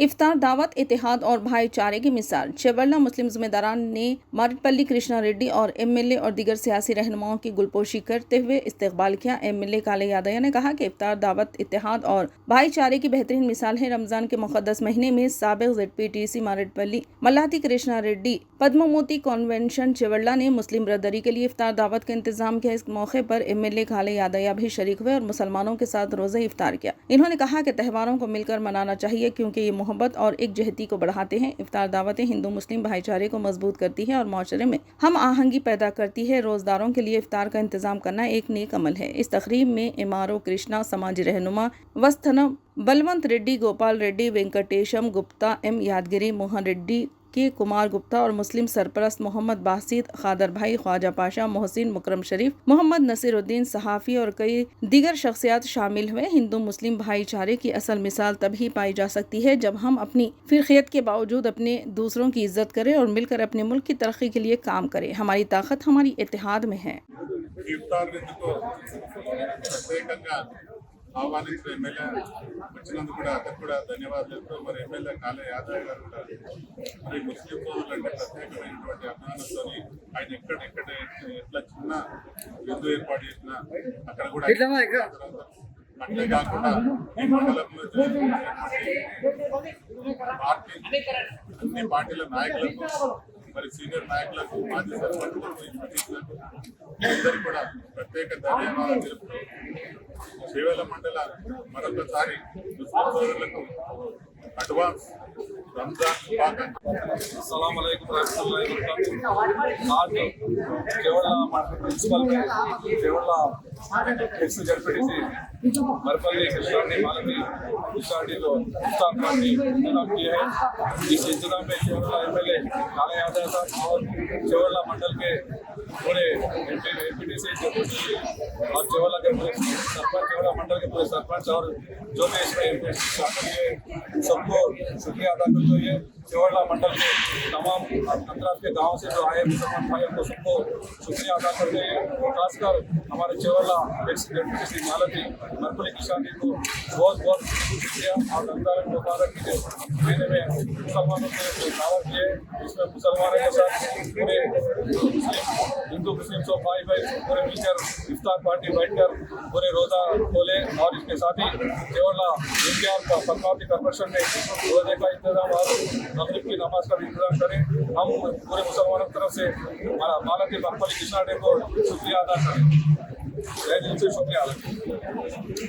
इफ्तार दावत इत्तेहाद और भाईचारे की मिसाल। चेवल्ला मुस्लिम जिम्मेदारान ने मारेडपल्ली कृष्णा रेड्डी और एमएलए और दीगर सियासी रहनुमाओं की गुलपोशी करते हुए इस्तकबाल किया। एमएलए काले यादव ने कहा कि इफ्तार दावत इत्तेहाद और भाईचारे की बेहतरीन मिसाल है। रमजान के मुकद्दस महीने में साबिक ZPTC मारेडपल्ली मल्लाती कृष्णा रेड्डी पद्मावती कॉन्वेंशन चेवल्ला ने मुस्लिम बरदरी के लिए इफ्तार दावत का इंतजाम किया। इस मौके पर एमएलए काले यादव भी शरीक हुए और मुसलमानों के साथ रोज़ा इफ्तार किया। इन्होंने कहा कि त्योहारों को मिलकर मनाना चाहिए क्योंकि ये मोहब्बत और एकजहती को बढ़ाते हैं। इफ्तार दावतें हिंदू मुस्लिम भाईचारे को मजबूत करती है और माशरे में हम आहंगी पैदा करती है। रोजदारों के लिए इफ्तार का इंतजाम करना एक नेक अमल है। इस तकरीब में एमआरओ कृष्णा, समाजी रहनुमा वस्तन बलवंत रेड्डी, गोपाल रेड्डी, वेंकटेशम गुप्ता, एम यादगिरी, मोहन रेड्डी के कुमार गुप्ता और मुस्लिम सरपरस्त मोहम्मद बासित, खादर भाई, ख्वाजा पाशा, मोहसिन, मुकरम शरीफ, मोहम्मद नसीरुद्दीन सहाफ़ी और कई दीगर शख्सियात शामिल हुए। हिंदू मुस्लिम भाईचारे की असल मिसाल तभी पाई जा सकती है जब हम अपनी फिरकियत के बावजूद अपने दूसरों की इज्जत करें और मिलकर अपने मुल्क की तरक्की के लिए काम करें। हमारी ताकत हमारी इत्तेहाद में है। ఆహ్వానించిన ఎమ్మెల్యే వచ్చినందుకు కూడా అతను కూడా ధన్యవాదాలు చెప్తూ మరి ఎమ్మెల్యే కాలే యాదవ్ గారు కూడా మరి ముస్లిం సోదరులు అంటే ప్రత్యేకమైనటువంటి అభిమానంతో ఆయన ఎక్కడ ఎట్లా చిన్న విందు ఏర్పాటు చేసినా అక్కడ కూడా అట్లే కాకుండా ఈ మండలంలో అన్ని పార్టీల నాయకులకు మరి సీనియర్ నాయకులకు, మాజీ సర్పంచులకు, అందరికీ కూడా ప్రత్యేక ధన్యవాదాలు తెలుపుతూ చేవెళ్ళ మండల మరొకసారి ముస్లిం సోదరులకు అడ్వాన్స్ रमजान अस्सलाम वालेकुम रहमतुल्लाहि वबरकातुहू। आज केवला म्यूनसिपल में केवला एक्स ZPTC मरपल्ली कृष्णानी मालती कृष्णानी को इफ्तार पार्टी इंतजाम किया है। इस इंतजाम में केवला एमएलए काले यादव साहब और केवला मंडल के पूरे ZPTC और केवला के पूरे सरपंच, केवला मंडल के पूरे सरपंच और जो भी इसमें शामिल है सबको शुक्रिया अदा करते हुए केवला मंडल के तमाम अंतराल के गाँव से जो आए मुसलमान भाइयों को सबको शुक्रिया अदा करते हैं। खासकर हमारे केवला एक्स ZPTC मालती मरपल्ली किसानी को बहुत बहुत शुक्रिया। और रमजान मुबारक के महीने में मुसलमानों से दावत किए, इसमें मुसलमानों के साथ पूरे हिंदू मुस्लिम सब भाई पूरे मिलकर इफ्तार पार्टी बैठकर पूरे रोज़ा खोले और इसके साथ ही केवला इंडिया का पद्मावती कॉर्पोरेशन में रोजे का इंतजाम और मगरिब की नमाज का भी इंतजाम करें। हम पूरे मुसलमानों की तरफ से मालती मरपल्ली कृष्णा डे को शुक्रिया अदा करें। जय दिल से शुक्रिया अदा करें।